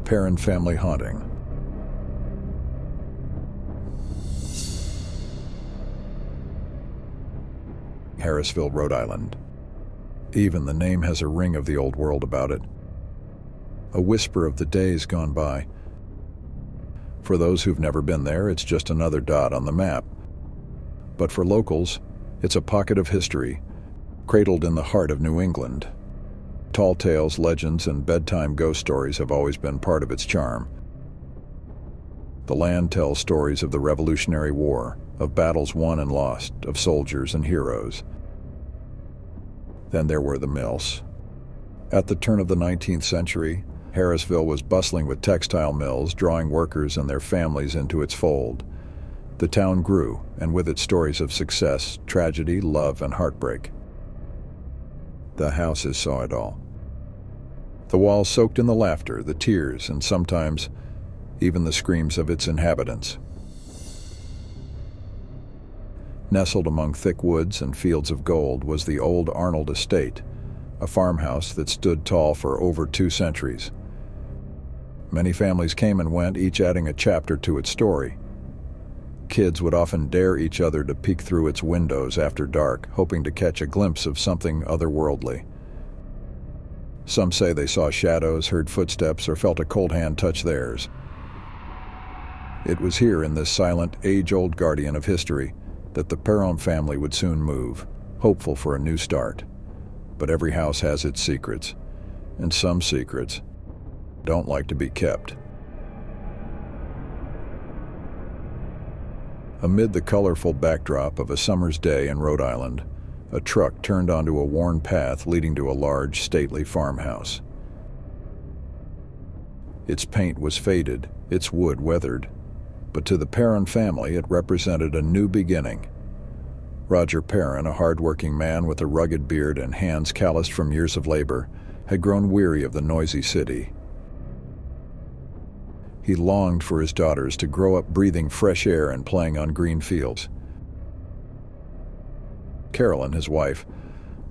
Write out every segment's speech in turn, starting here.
Perron family haunting. Harrisville, Rhode Island. Even the name has a ring of the old world about it. A whisper of the days gone by. For those who've never been there, it's just another dot on the map. But for locals, it's a pocket of history, cradled in the heart of New England. Tall tales, legends, and bedtime ghost stories have always been part of its charm. The land tells stories of the Revolutionary War, of battles won and lost, of soldiers and heroes. Then there were the mills. At the turn of the 19th century, Harrisville was bustling with textile mills, drawing workers and their families into its fold. The town grew, and with it stories of success, tragedy, love, and heartbreak. The houses saw it all. The walls soaked in the laughter, the tears, and sometimes even the screams of its inhabitants. Nestled among thick woods and fields of gold was the old Arnold Estate, a farmhouse that stood tall for over 2 centuries. Many families came and went, each adding a chapter to its story. Kids would often dare each other to peek through its windows after dark, hoping to catch a glimpse of something otherworldly. Some say they saw shadows, heard footsteps, or felt a cold hand touch theirs. It was here, in this silent, age-old guardian of history, that the Perron family would soon move, hopeful for a new start. But every house has its secrets, and some secrets don't like to be kept. Amid the colorful backdrop of a summer's day in Rhode Island, a truck turned onto a worn path leading to a large, stately farmhouse. Its paint was faded, its wood weathered, but to the Perron family it represented a new beginning. Roger Perron, a hard-working man with a rugged beard and hands calloused from years of labor, had grown weary of the noisy city. He longed for his daughters to grow up breathing fresh air and playing on green fields. Carolyn, his wife,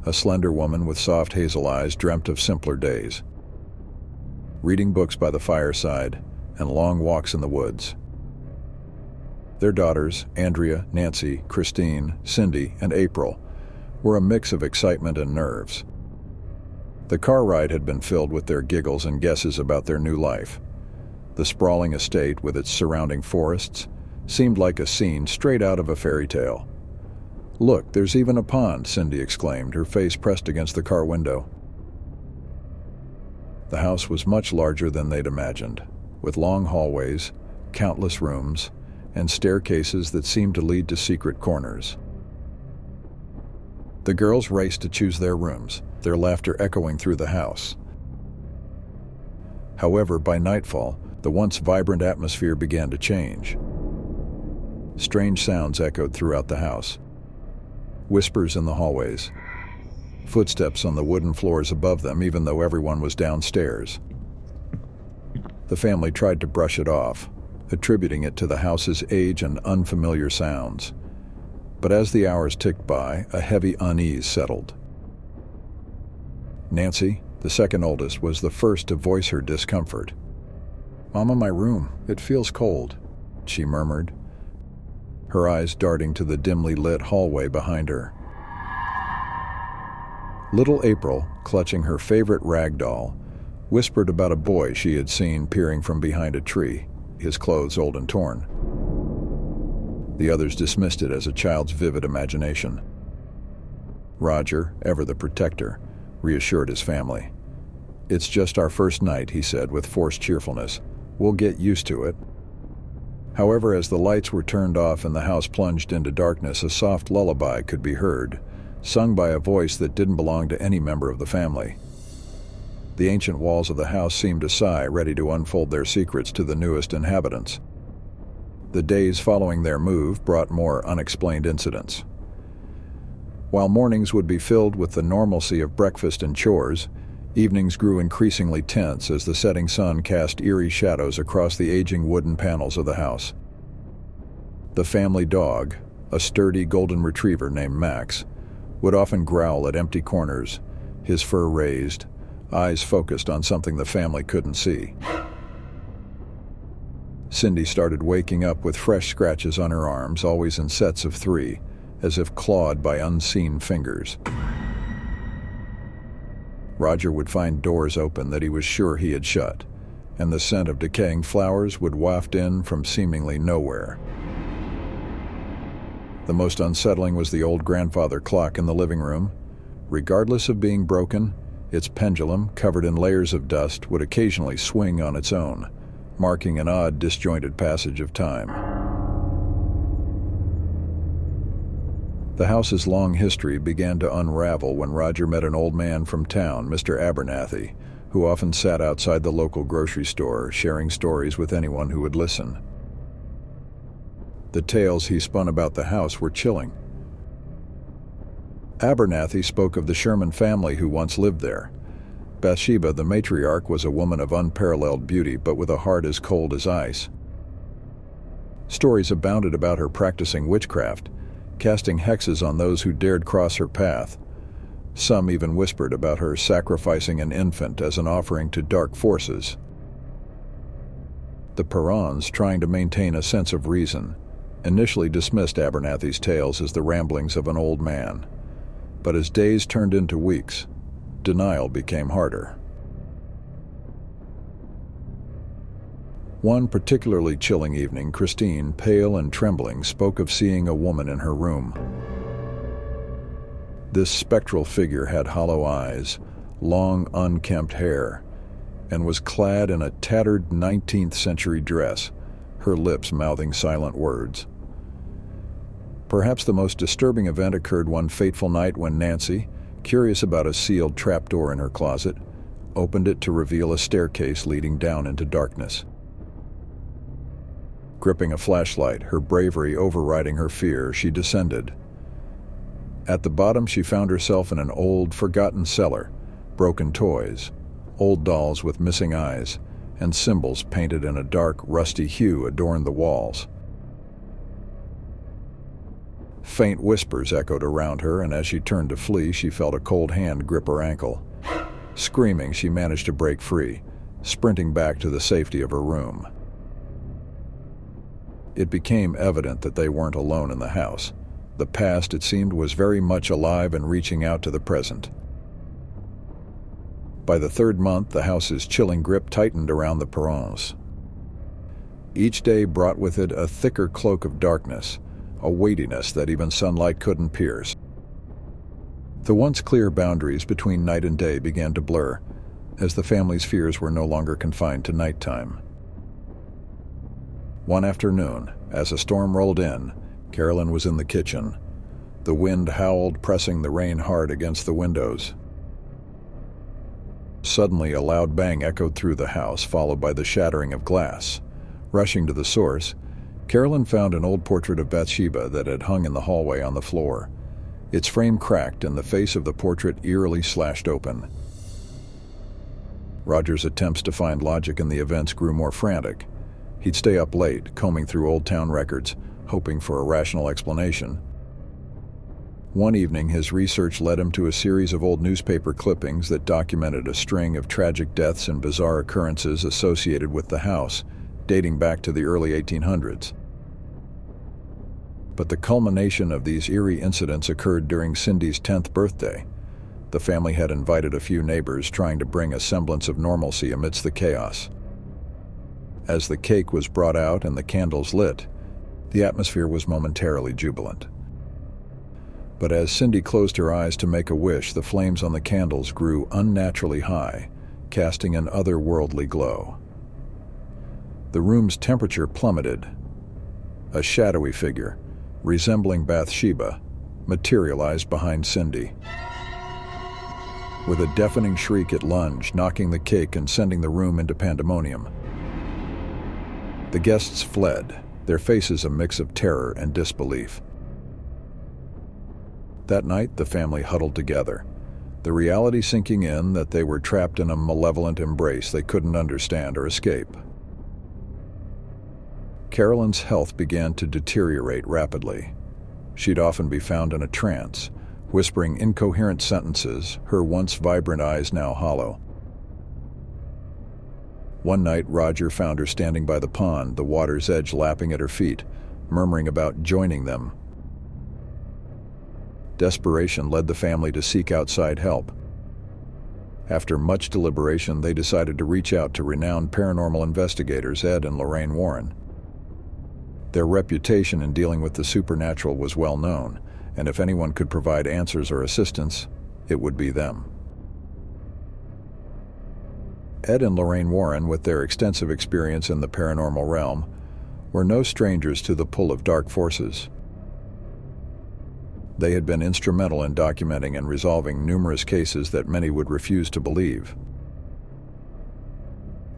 a slender woman with soft hazel eyes, dreamt of simpler days. Reading books by the fireside and long walks in the woods. Their daughters, Andrea, Nancy, Christine, Cindy, and April, were a mix of excitement and nerves. The car ride had been filled with their giggles and guesses about their new life. The sprawling estate, with its surrounding forests, seemed like a scene straight out of a fairy tale. "Look, there's even a pond," Cindy exclaimed, her face pressed against the car window. The house was much larger than they'd imagined, with long hallways, countless rooms, and staircases that seemed to lead to secret corners. The girls raced to choose their rooms, their laughter echoing through the house. However, by nightfall, the once vibrant atmosphere began to change. Strange sounds echoed throughout the house. Whispers in the hallways. Footsteps on the wooden floors above them, even though everyone was downstairs. The family tried to brush it off, attributing it to the house's age and unfamiliar sounds. But as the hours ticked by, a heavy unease settled. Nancy, the second oldest, was the first to voice her discomfort. "Mama, my room, it feels cold," she murmured, her eyes darting to the dimly lit hallway behind her. Little April, clutching her favorite rag doll, whispered about a boy she had seen peering from behind a tree, his clothes old and torn. The others dismissed it as a child's vivid imagination. Roger, ever the protector, reassured his family. "It's just our first night," he said with forced cheerfulness. "We'll get used to it." However, as the lights were turned off and the house plunged into darkness, a soft lullaby could be heard, sung by a voice that didn't belong to any member of the family. The ancient walls of the house seemed to sigh, ready to unfold their secrets to the newest inhabitants. The days following their move brought more unexplained incidents. While mornings would be filled with the normalcy of breakfast and chores, evenings grew increasingly tense as the setting sun cast eerie shadows across the aging wooden panels of the house. The family dog, a sturdy golden retriever named Max, would often growl at empty corners, his fur raised, eyes focused on something the family couldn't see. Cindy started waking up with fresh scratches on her arms, always in sets of 3, as if clawed by unseen fingers. Roger would find doors open that he was sure he had shut, and the scent of decaying flowers would waft in from seemingly nowhere. The most unsettling was the old grandfather clock in the living room. Regardless of being broken, its pendulum, covered in layers of dust, would occasionally swing on its own, marking an odd, disjointed passage of time. The house's long history began to unravel when Roger met an old man from town, Mr. Abernathy, who often sat outside the local grocery store, sharing stories with anyone who would listen. The tales he spun about the house were chilling. Abernathy spoke of the Sherman family who once lived there. Bathsheba, the matriarch, was a woman of unparalleled beauty, but with a heart as cold as ice. Stories abounded about her practicing witchcraft, casting hexes on those who dared cross her path. Some even whispered about her sacrificing an infant as an offering to dark forces. The Perrons, trying to maintain a sense of reason, initially dismissed Abernathy's tales as the ramblings of an old man. But as days turned into weeks, denial became harder. One particularly chilling evening, Christine, pale and trembling, spoke of seeing a woman in her room. This spectral figure had hollow eyes, long, unkempt hair, and was clad in a tattered 19th century dress, her lips mouthing silent words. Perhaps the most disturbing event occurred one fateful night when Nancy, curious about a sealed trapdoor in her closet, opened it to reveal a staircase leading down into darkness. Gripping a flashlight, her bravery overriding her fear, she descended. At the bottom, she found herself in an old, forgotten cellar. Broken toys, old dolls with missing eyes, and symbols painted in a dark, rusty hue adorned the walls. Faint whispers echoed around her, and as she turned to flee, she felt a cold hand grip her ankle. Screaming, she managed to break free, sprinting back to the safety of her room. It became evident that they weren't alone in the house. The past, it seemed, was very much alive and reaching out to the present. By the 3rd month, the house's chilling grip tightened around the Perrons. Each day brought with it a thicker cloak of darkness, a weightiness that even sunlight couldn't pierce. The once clear boundaries between night and day began to blur, as the family's fears were no longer confined to nighttime. One afternoon, as a storm rolled in, Carolyn was in the kitchen. The wind howled, pressing the rain hard against the windows. Suddenly, a loud bang echoed through the house, followed by the shattering of glass. Rushing to the source, Carolyn found an old portrait of Bathsheba that had hung in the hallway on the floor. Its frame cracked and the face of the portrait eerily slashed open. Roger's attempts to find logic in the events grew more frantic. He'd stay up late, combing through old town records, hoping for a rational explanation. One evening, his research led him to a series of old newspaper clippings that documented a string of tragic deaths and bizarre occurrences associated with the house, dating back to the early 1800s. But the culmination of these eerie incidents occurred during Cindy's 10th birthday. The family had invited a few neighbors, trying to bring a semblance of normalcy amidst the chaos. As the cake was brought out and the candles lit, the atmosphere was momentarily jubilant. But as Cindy closed her eyes to make a wish, the flames on the candles grew unnaturally high, casting an otherworldly glow. The room's temperature plummeted. A shadowy figure, resembling Bathsheba, materialized behind Cindy. With a deafening shriek, it lunged, knocking the cake and sending the room into pandemonium. The guests fled, their faces a mix of terror and disbelief. That night, the family huddled together, the reality sinking in that they were trapped in a malevolent embrace they couldn't understand or escape. Carolyn's health began to deteriorate rapidly. She'd often be found in a trance, whispering incoherent sentences, her once vibrant eyes now hollow. One night, Roger found her standing by the pond, the water's edge lapping at her feet, murmuring about joining them. Desperation led the family to seek outside help. After much deliberation, they decided to reach out to renowned paranormal investigators Ed and Lorraine Warren. Their reputation in dealing with the supernatural was well known, and if anyone could provide answers or assistance, it would be them. Ed and Lorraine Warren, with their extensive experience in the paranormal realm, were no strangers to the pull of dark forces. They had been instrumental in documenting and resolving numerous cases that many would refuse to believe.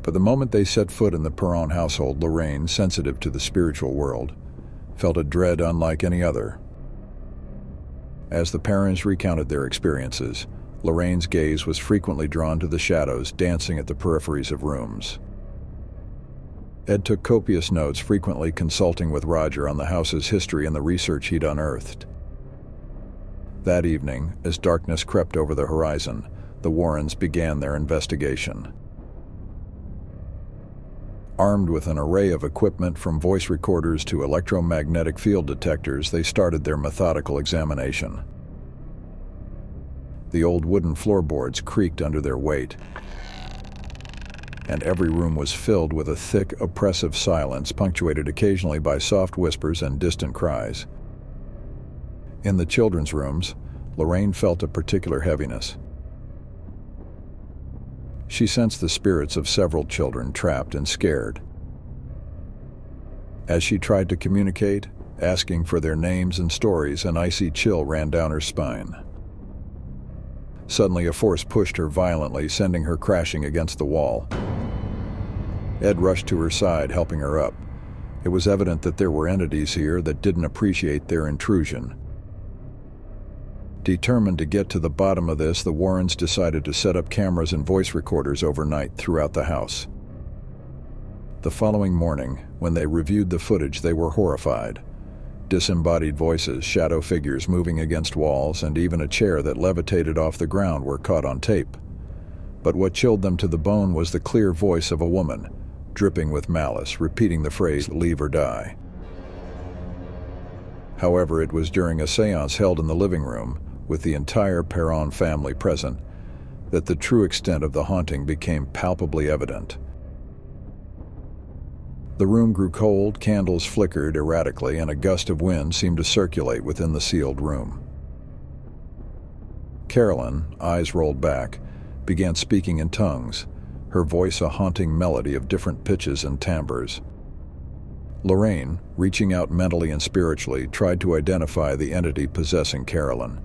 But the moment they set foot in the Perron household, Lorraine, sensitive to the spiritual world, felt a dread unlike any other. As the Perrons recounted their experiences, Lorraine's gaze was frequently drawn to the shadows dancing at the peripheries of rooms. Ed took copious notes, frequently consulting with Roger on the house's history and the research he'd unearthed. That evening, as darkness crept over the horizon, the Warrens began their investigation. Armed with an array of equipment from voice recorders to electromagnetic field detectors, they started their methodical examination. The old wooden floorboards creaked under their weight, and every room was filled with a thick, oppressive silence, punctuated occasionally by soft whispers and distant cries. In the children's rooms, Lorraine felt a particular heaviness. She sensed the spirits of several children trapped and scared. As she tried to communicate, asking for their names and stories, an icy chill ran down her spine. Suddenly, a force pushed her violently, sending her crashing against the wall. Ed rushed to her side, helping her up. It was evident that there were entities here that didn't appreciate their intrusion. Determined to get to the bottom of this, the Warrens decided to set up cameras and voice recorders overnight throughout the house. The following morning, when they reviewed the footage, they were horrified. Disembodied voices, shadow figures moving against walls, and even a chair that levitated off the ground were caught on tape. But what chilled them to the bone was the clear voice of a woman, dripping with malice, repeating the phrase, "Leave or die." However, it was during a séance held in the living room, with the entire Perron family present, that the true extent of the haunting became palpably evident. The room grew cold, candles flickered erratically, and a gust of wind seemed to circulate within the sealed room. Carolyn, eyes rolled back, began speaking in tongues, her voice a haunting melody of different pitches and timbres. Lorraine, reaching out mentally and spiritually, tried to identify the entity possessing Carolyn.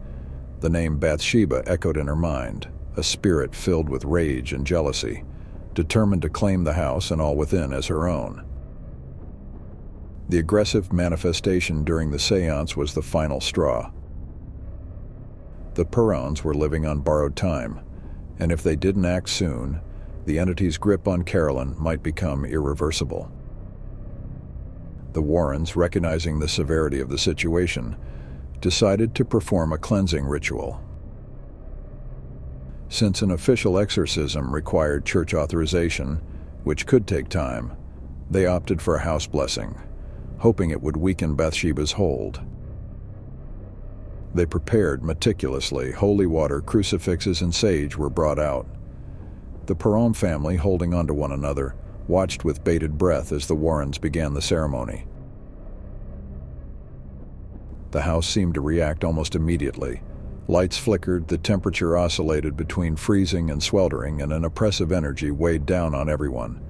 The name Bathsheba echoed in her mind, a spirit filled with rage and jealousy, determined to claim the house and all within as her own. The aggressive manifestation during the séance was the final straw. The Perrons were living on borrowed time, and if they didn't act soon, the entity's grip on Carolyn might become irreversible. The Warrens, recognizing the severity of the situation, decided to perform a cleansing ritual. Since an official exorcism required church authorization, which could take time, they opted for a house blessing, hoping it would weaken Bathsheba's hold. They prepared meticulously. Holy water, crucifixes, and sage were brought out. The Perron family, holding onto one another, watched with bated breath as the Warrens began the ceremony. The house seemed to react almost immediately. Lights flickered, the temperature oscillated between freezing and sweltering, and an oppressive energy weighed down on everyone.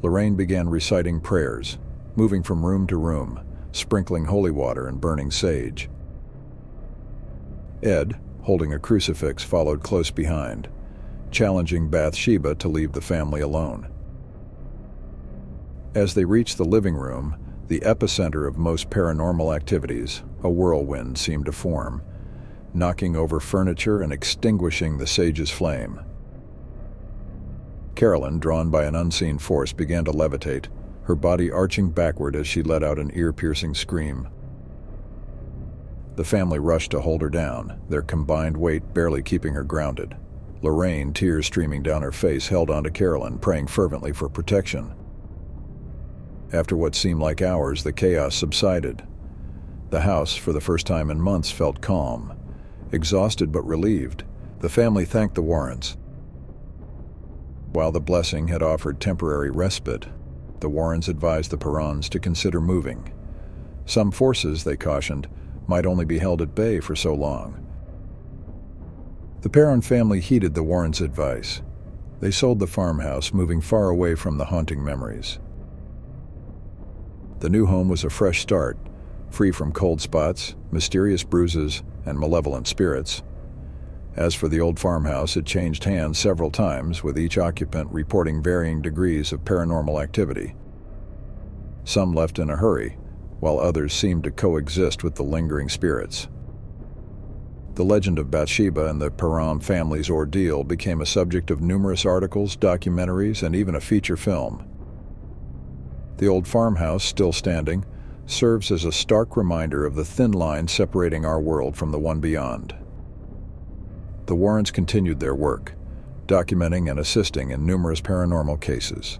Lorraine began reciting prayers, moving from room to room, sprinkling holy water and burning sage. Ed, holding a crucifix, followed close behind, challenging Bathsheba to leave the family alone. As they reached the living room, the epicenter of most paranormal activities, a whirlwind seemed to form, knocking over furniture and extinguishing the sage's flame. Carolyn, drawn by an unseen force, began to levitate, her body arching backward as she let out an ear-piercing scream. The family rushed to hold her down, their combined weight barely keeping her grounded. Lorraine, tears streaming down her face, held onto Carolyn, praying fervently for protection. After what seemed like hours, the chaos subsided. The house, for the first time in months, felt calm. Exhausted but relieved, the family thanked the Warrens. While the blessing had offered temporary respite, the Warrens advised the Perrons to consider moving. Some forces, they cautioned, might only be held at bay for so long. The Perron family heeded the Warrens' advice. They sold the farmhouse, moving far away from the haunting memories. The new home was a fresh start, free from cold spots, mysterious bruises, and malevolent spirits. As for the old farmhouse, it changed hands several times, with each occupant reporting varying degrees of paranormal activity. Some left in a hurry, while others seemed to coexist with the lingering spirits. The legend of Bathsheba and the Perron family's ordeal became a subject of numerous articles, documentaries, and even a feature film. The old farmhouse, still standing, serves as a stark reminder of the thin line separating our world from the one beyond. The Warrens continued their work, documenting and assisting in numerous paranormal cases.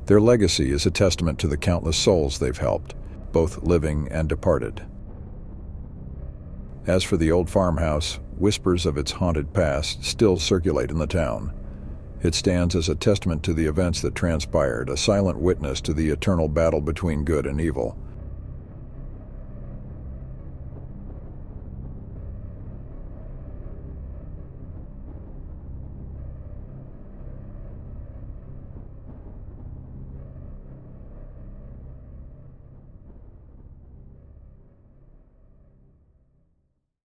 Their legacy is a testament to the countless souls they've helped, both living and departed. As for the old farmhouse, whispers of its haunted past still circulate in the town. It stands as a testament to the events that transpired, a silent witness to the eternal battle between good and evil.